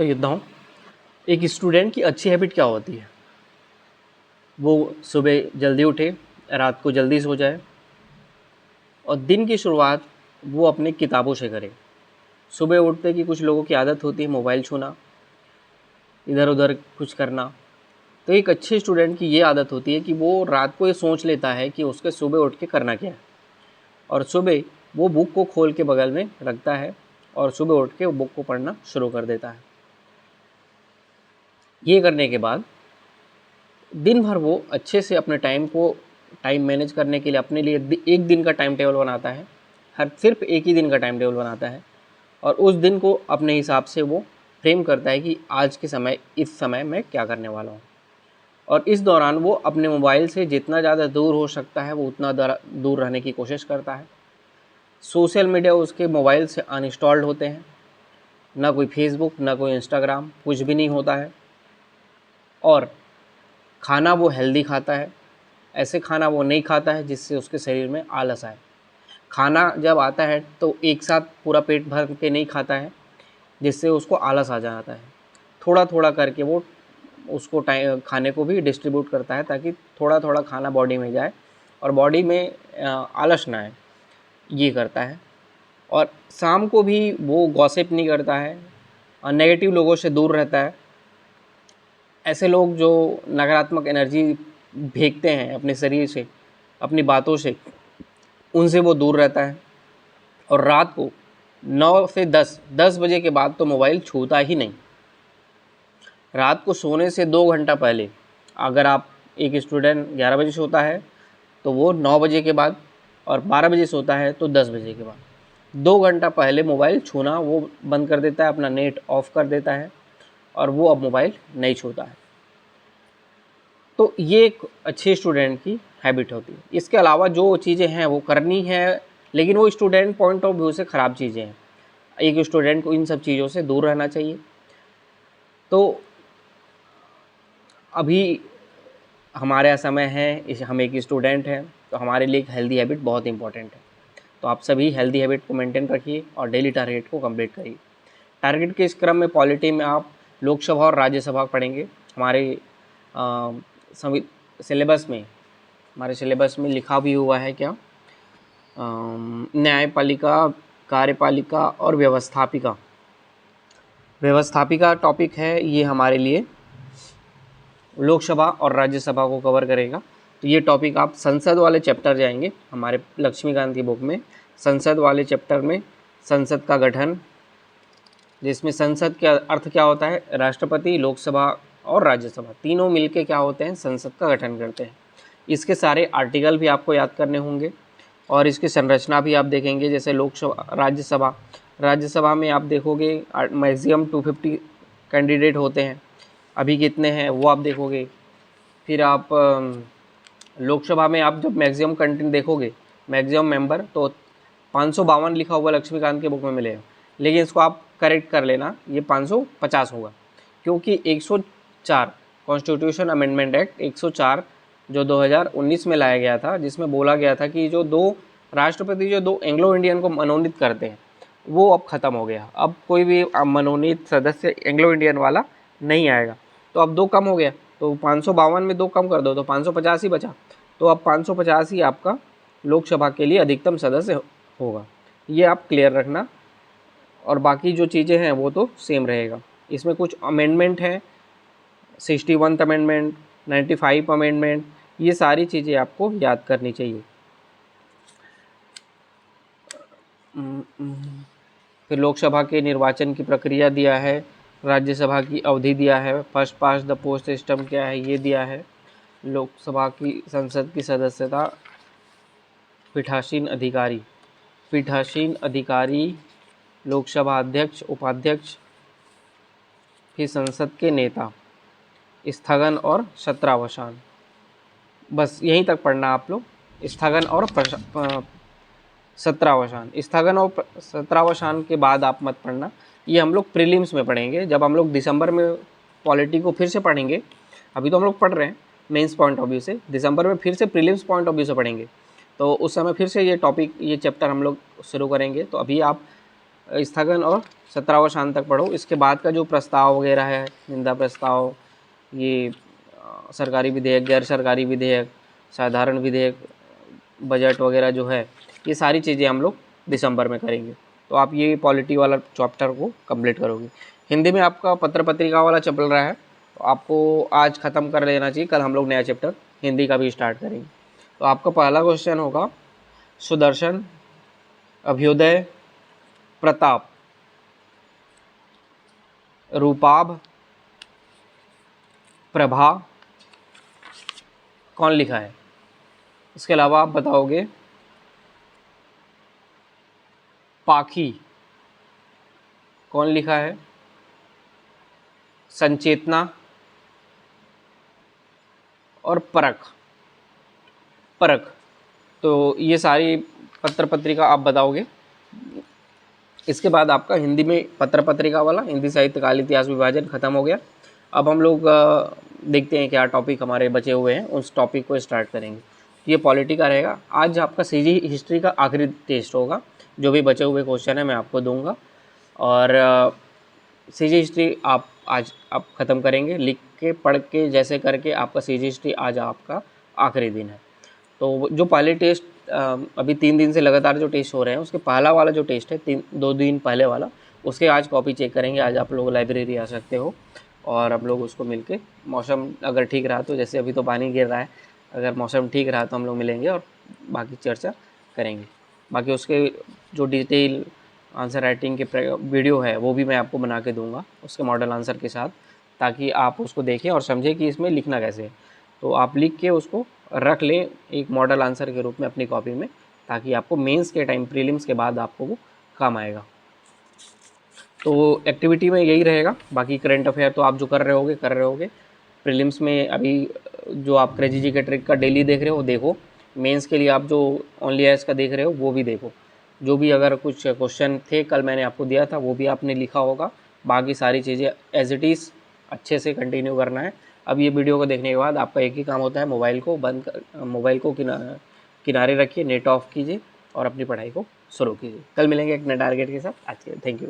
तो ये बताऊँ, एक स्टूडेंट की अच्छी हैबिट क्या होती है? वो सुबह जल्दी उठे, रात को जल्दी सो जाए और दिन की शुरुआत वो अपनी किताबों से करे। सुबह उठते की कुछ लोगों की आदत होती है मोबाइल छूना, इधर उधर कुछ करना। तो एक अच्छे स्टूडेंट की ये आदत होती है कि वो रात को ये सोच लेता है कि उसके सुबह उठ के करना क्या है, और सुबह वो बुक को खोल के बगल में रखता है और सुबह उठ के वो बुक को पढ़ना शुरू कर देता है। ये करने के बाद दिन भर वो अच्छे से अपने टाइम मैनेज करने के लिए अपने लिए एक दिन का टाइम टेबल बनाता है। सिर्फ एक ही दिन का टाइम टेबल बनाता है और उस दिन को अपने हिसाब से वो फ्रेम करता है कि आज के समय इस समय मैं क्या करने वाला हूँ। और इस दौरान वो अपने मोबाइल से जितना ज़्यादा दूर हो सकता है वो उतना दूर रहने की कोशिश करता है। सोशल मीडिया उसके मोबाइल से अनइंस्टॉल्ड होते हैं, ना कोई फेसबुक ना कोई इंस्टाग्राम, कुछ भी नहीं होता है। और खाना वो हेल्दी खाता है, ऐसे खाना वो नहीं खाता है जिससे उसके शरीर में आलस आए। खाना जब आता है तो एक साथ पूरा पेट भर के नहीं खाता है जिससे उसको आलस आ जाता है। थोड़ा थोड़ा करके वो उसको खाने को भी डिस्ट्रीब्यूट करता है ताकि थोड़ा थोड़ा खाना बॉडी में जाए और बॉडी में आलस ना आए, ये करता है। और शाम को भी वो गॉसिप नहीं करता है और नेगेटिव लोगों से दूर रहता है। ऐसे लोग जो नकारात्मक एनर्जी फेंकते हैं अपने शरीर से, अपनी बातों से, उनसे वो दूर रहता है। और रात को 9 से 10 बजे के बाद तो मोबाइल छूता ही नहीं। रात को सोने से 2 घंटा पहले, अगर आप एक स्टूडेंट 11 बजे सोता है तो वो 9 बजे के बाद, और 12 बजे सोता है तो 10 बजे के बाद 2 घंटा पहले मोबाइल छूना वो बंद कर देता है, अपना नेट ऑफ कर देता है और वो अब मोबाइल नहीं छूता है। तो ये एक अच्छे स्टूडेंट की हैबिट होती है। इसके अलावा जो चीज़ें हैं वो करनी है, लेकिन वो स्टूडेंट पॉइंट ऑफ व्यू से ख़राब चीज़ें हैं। एक स्टूडेंट को इन सब चीज़ों से दूर रहना चाहिए। तो अभी हमारा समय है, हम एक स्टूडेंट हैं, तो हमारे लिए एक हेल्दी हैबिट बहुत इंपॉर्टेंट है। तो आप सभी हेल्दी हैबिट को मेंटेन रखिए और डेली टारगेट को कंप्लीट करिए। टारगेट के इस क्रम में पॉलिटी में आप लोकसभा और राज्यसभा पढ़ेंगे। हमारे सिलेबस में हमारे सिलेबस में लिखा भी हुआ है क्या, न्यायपालिका, कार्यपालिका और व्यवस्थापिका टॉपिक है, ये हमारे लिए लोकसभा और राज्यसभा को कवर करेगा। तो ये टॉपिक आप संसद वाले चैप्टर जाएंगे, हमारे लक्ष्मीकांत की बुक में संसद वाले चैप्टर में संसद का गठन, जिसमें संसद का अर्थ क्या होता है, राष्ट्रपति, लोकसभा और राज्यसभा तीनों मिलके क्या होते हैं, संसद का गठन करते हैं। इसके सारे आर्टिकल भी आपको याद करने होंगे और इसकी संरचना भी आप देखेंगे। जैसे लोकसभा राज्यसभा में आप देखोगे मैक्सिमम 250 कैंडिडेट होते हैं, अभी कितने हैं वो आप देखोगे। फिर आप लोकसभा में आप जब मैक्सिमम कंटेंट देखोगे, मैक्सिमम मेंबर, तो 552 लिखा हुआ लक्ष्मीकांत के बुक में मिलेगा, लेकिन इसको आप करेक्ट कर लेना, ये 550 होगा, क्योंकि 104 कॉन्स्टिट्यूशन अमेंडमेंट एक्ट 104 जो 2019 में लाया गया था, जिसमें बोला गया था कि जो दो राष्ट्रपति जो दो एंग्लो इंडियन को मनोनीत करते हैं वो अब ख़त्म हो गया। अब कोई भी मनोनीत सदस्य एंग्लो इंडियन वाला नहीं आएगा। तो अब 2 कम हो गया, तो 552 में 2 कम कर दो तो 550 ही बचा। तो अब 550 ही आपका लोकसभा के लिए अधिकतम सदस्य होगा, ये आप क्लियर रखना। और बाकी जो चीज़ें हैं वो तो सेम रहेगा। इसमें कुछ अमेंडमेंट है, 61th अमेंडमेंट, 95 अमेंडमेंट, ये सारी चीज़ें आपको याद करनी चाहिए। फिर लोकसभा के निर्वाचन की प्रक्रिया दिया है, राज्यसभा की अवधि दिया है, first past the post system क्या है ये दिया है, लोकसभा की संसद की सदस्यता, पीठासीन अधिकारी, लोकसभा अध्यक्ष, उपाध्यक्ष, फिर संसद के नेता, स्थगन और सत्रावसान। बस यहीं तक पढ़ना आप लोग, स्थगन और सत्रावसान। स्थगन और सत्रावसान के बाद आप मत पढ़ना, ये हम लोग प्रीलिम्स में पढ़ेंगे। जब हम लोग दिसंबर में पॉलिटी को फिर से पढ़ेंगे, अभी तो हम लोग पढ़ रहे हैं मेंस पॉइंट ऑफ व्यू से, दिसंबर में फिर से प्रीलिम्स पॉइंट ऑफ व्यू से पढ़ेंगे, तो उस समय फिर से ये टॉपिक, ये चैप्टर हम लोग शुरू करेंगे। तो अभी आप स्थगन और 17वां शांत तक पढ़ो। इसके बाद का जो प्रस्ताव वगैरह है, निंदा प्रस्ताव, ये सरकारी विधेयक, गैर सरकारी विधेयक, साधारण विधेयक, बजट वगैरह जो है, ये सारी चीज़ें हम लोग दिसंबर में करेंगे। तो आप ये पॉलिटी वाला चैप्टर को कंप्लीट करोगे। हिंदी में आपका पत्र पत्रिका वाला चल रहा है, तो आपको आज ख़त्म कर लेना चाहिए। कल हम लोग नया चैप्टर हिंदी का भी स्टार्ट करेंगे। तो आपका पहला क्वेश्चन होगा सुदर्शन, अभ्युदय, प्रताप, रूपाभ, प्रभा कौन लिखा है। इसके अलावा आप बताओगे पाखी कौन लिखा है, संचेतना और परख। तो ये सारी पत्र पत्रिका आप बताओगे। इसके बाद आपका हिंदी में पत्र पत्रिका वाला, हिंदी साहित्य काल इतिहास विभाजन खत्म हो गया। अब हम लोग देखते हैं क्या टॉपिक हमारे बचे हुए हैं, उस टॉपिक को स्टार्ट करेंगे। ये पॉलिटी का रहेगा। आज आपका सीजी हिस्ट्री का आखिरी टेस्ट होगा। जो भी बचे हुए क्वेश्चन है मैं आपको दूंगा, और सीजी हिस्ट्री आप ख़त्म करेंगे। लिख के पढ़ के जैसे करके आपका सीजी हिस्ट्री आज आपका आखिरी दिन है। तो जो पहले टेस्ट अभी 3 दिन से लगातार जो टेस्ट हो रहे हैं, उसके पहला वाला जो टेस्ट है 2 दिन पहले वाला, उसके आज कॉपी चेक करेंगे। आज आप लोग लाइब्रेरी आ सकते हो और आप लोग उसको मिलके, मौसम अगर ठीक रहा तो, जैसे अभी तो पानी गिर रहा है, अगर मौसम ठीक रहा तो हम लोग मिलेंगे और बाकी चर्चा करेंगे। बाकी उसके जो डिटेल आंसर राइटिंग के वीडियो है वो भी मैं आपको बना के दूंगा उसके मॉडल आंसर के साथ, ताकि आप उसको देखें और समझें कि इसमें लिखना कैसे है। तो आप लिख के उसको रख लें एक मॉडल आंसर के रूप में अपनी कॉपी में, ताकि आपको मेंस के टाइम, प्रीलिम्स के बाद आपको वो काम आएगा। तो एक्टिविटी में यही रहेगा। बाकी करंट अफेयर तो आप जो कर रहे होगे। प्रीलिम्स में अभी जो आप क्रेजी जी के ट्रिक का डेली देख रहे हो देखो, मेंस के लिए आप जो ओनली एस का देख रहे हो वो भी देखो। जो भी अगर कुछ क्वेश्चन थे कल मैंने आपको दिया था वो भी आपने लिखा होगा। बाकी सारी चीज़ें एज इट इज़ अच्छे से कंटिन्यू करना है। अब ये वीडियो को देखने के बाद आपका एक ही काम होता है, मोबाइल को किनारे रखिए, नेट ऑफ कीजिए और अपनी पढ़ाई को शुरू कीजिए। कल मिलेंगे एक नए टारगेट के साथ। आज के थैंक यू।